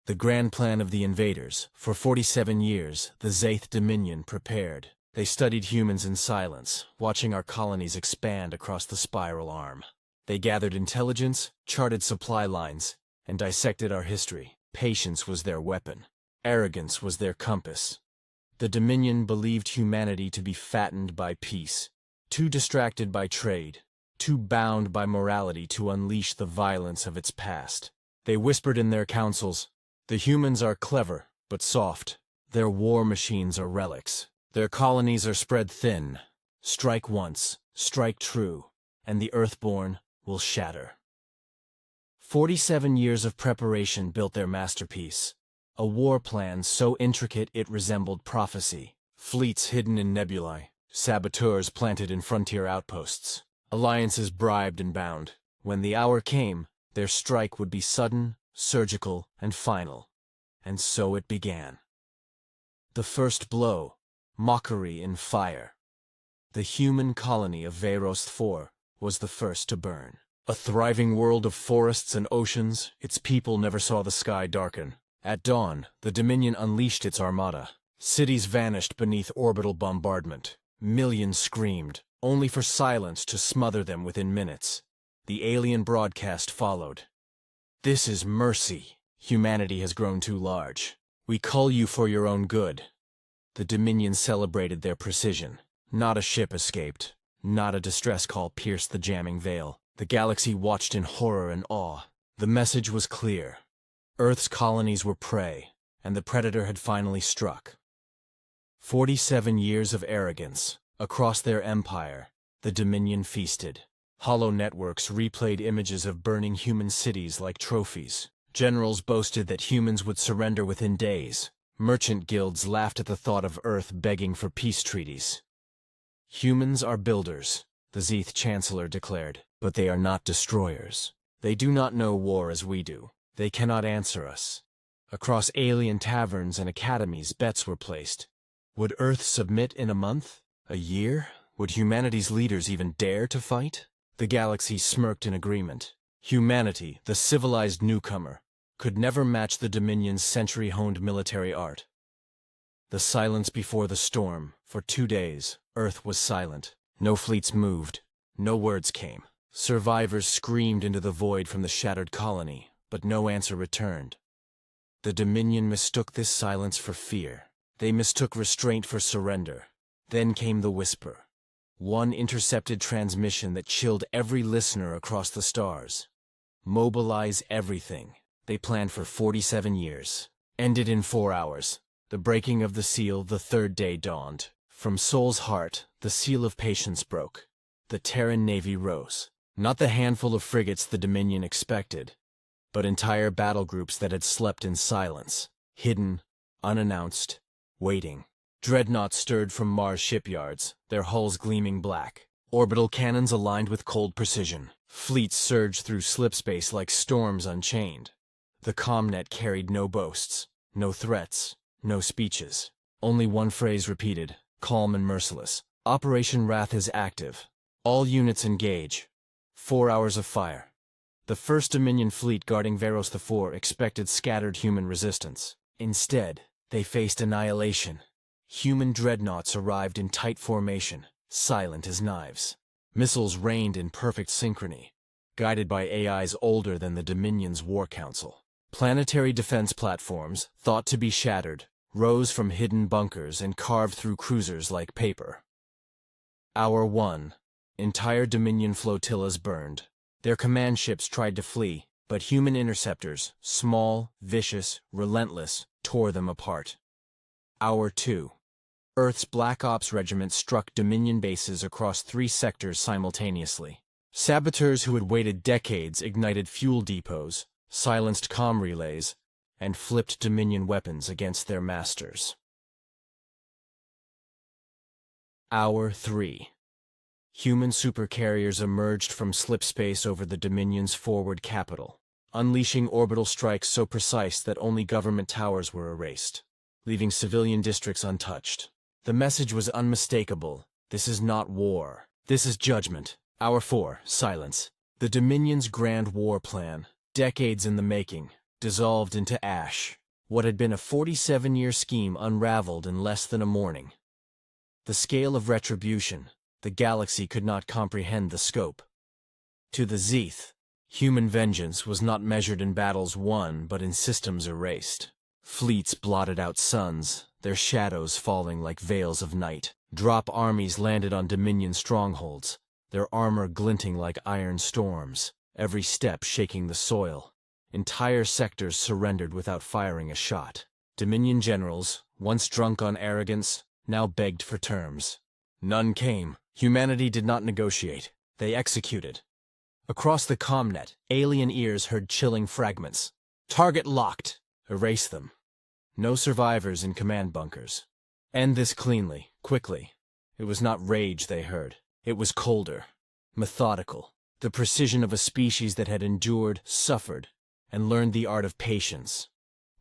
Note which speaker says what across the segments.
Speaker 1: The grand plan of the invaders. For 47 years, the Zaith Dominion prepared. They studied humans in silence, watching our colonies expand across the spiral arm. They gathered intelligence, charted supply lines, and dissected our history. Patience was their weapon. Arrogance was their compass. The Dominion believed humanity to be fattened by peace, too distracted by trade, too bound by morality to unleash the violence of its past. They whispered in their councils, "The humans are clever, but soft. Their war machines are relics. Their colonies are spread thin. Strike once, strike true, and the Earthborn will shatter." 47 years of preparation built their masterpiece. A war plan so intricate it resembled prophecy. Fleets hidden in nebulae, saboteurs planted in frontier outposts, alliances bribed and bound. When the hour came, their strike would be sudden, surgical, and final. And so it began. The first blow, mockery in fire. The human colony of Verost 4 was the first to burn. A thriving world of forests and oceans, its people never saw the sky darken. At dawn, the Dominion unleashed its armada. Cities vanished beneath orbital bombardment. Millions screamed, only for silence to smother them within minutes. The alien broadcast followed. "This is mercy. Humanity has grown too large. We cull you for your own good." The Dominion celebrated their precision. Not a ship escaped. Not a distress call pierced the jamming veil. The galaxy watched in horror and awe. The message was clear. Earth's colonies were prey, and the predator had finally struck. 47 years of arrogance. Across their empire, the Dominion feasted. Hollow networks replayed images of burning human cities like trophies. Generals boasted that humans would surrender within days. Merchant guilds laughed at the thought of Earth begging for peace treaties. "Humans are builders," the Zeeth Chancellor declared, "but they are not destroyers. They do not know war as we do. They cannot answer us." Across alien taverns and academies, bets were placed. Would Earth submit in a month? A year? Would humanity's leaders even dare to fight? The galaxy smirked in agreement. Humanity, the civilized newcomer, could never match the Dominion's century-honed military art. The silence before the storm. For 2 days, Earth was silent. No fleets moved. No words came. Survivors screamed into the void from the shattered colony, but no answer returned. The Dominion mistook this silence for fear. They mistook restraint for surrender. Then came the whisper. One intercepted transmission that chilled every listener across the stars. Mobilize everything. They planned for 47 years. Ended in 4 hours. The breaking of the seal, the third day dawned. From Sol's heart, the seal of patience broke. The Terran Navy rose. Not the handful of frigates the Dominion expected, but entire battle groups that had slept in silence, hidden, unannounced, waiting. Dreadnoughts stirred from Mars shipyards, their hulls gleaming black. Orbital cannons aligned with cold precision. Fleets surged through slipspace like storms unchained. The ComNet carried no boasts, no threats, no speeches. Only one phrase repeated, calm and merciless. "Operation Wrath is active. All units engage." 4 hours of fire. The first Dominion fleet guarding Veros IV expected scattered human resistance. Instead, they faced annihilation. Human dreadnoughts arrived in tight formation, silent as knives. Missiles rained in perfect synchrony, guided by AIs older than the Dominion's War Council. Planetary defense platforms, thought to be shattered, rose from hidden bunkers and carved through cruisers like paper. Hour 1. Entire Dominion flotillas burned. Their command ships tried to flee, but human interceptors, small, vicious, relentless, tore them apart. Hour 2. Earth's Black Ops Regiment struck Dominion bases across 3 sectors simultaneously. Saboteurs who had waited decades ignited fuel depots, silenced comm relays, and flipped Dominion weapons against their masters. Hour 3. Human supercarriers emerged from slipspace over the Dominion's forward capital, unleashing orbital strikes so precise that only government towers were erased, leaving civilian districts untouched. The message was unmistakable. This is not war. This is judgment. Hour 4. Silence. The Dominion's grand war plan, decades in the making, dissolved into ash. What had been a 47-year scheme unraveled in less than a morning. The scale of retribution, the galaxy could not comprehend the scope. To the Zeeth, human vengeance was not measured in battles won but in systems erased. Fleets blotted out suns, their shadows falling like veils of night. Drop armies landed on Dominion strongholds, their armor glinting like iron storms, every step shaking the soil. Entire sectors surrendered without firing a shot. Dominion generals, once drunk on arrogance, now begged for terms. None came. Humanity did not negotiate. They executed. Across the comnet, alien ears heard chilling fragments. Target locked. Erase them. No survivors in command bunkers. End this cleanly, quickly. It was not rage they heard. It was colder, methodical, the precision of a species that had endured, suffered, and learned the art of patience,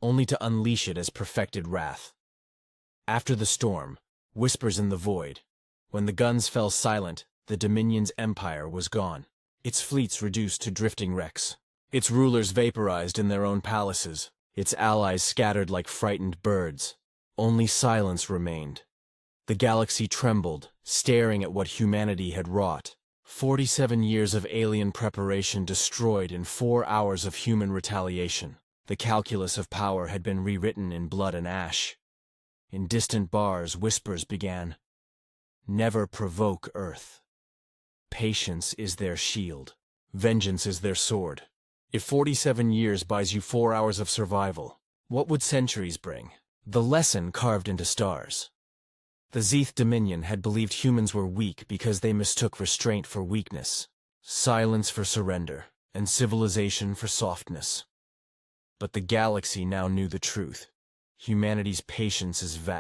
Speaker 1: only to unleash it as perfected wrath. After the storm, whispers in the void. When the guns fell silent, the Dominion's empire was gone. Its fleets reduced to drifting wrecks. Its rulers vaporized in their own palaces. Its allies scattered like frightened birds. Only silence remained. The galaxy trembled, staring at what humanity had wrought. 47 years of alien preparation destroyed in 4 hours of human retaliation. The calculus of power had been rewritten in blood and ash. In distant bars, whispers began. Never provoke Earth. Patience is their shield. Vengeance is their sword. If 47 years buys you 4 hours of survival, what would centuries bring? The lesson carved into stars. The Zeeth Dominion had believed humans were weak because they mistook restraint for weakness, silence for surrender, and civilization for softness. But the galaxy now knew the truth. Humanity's patience is vast.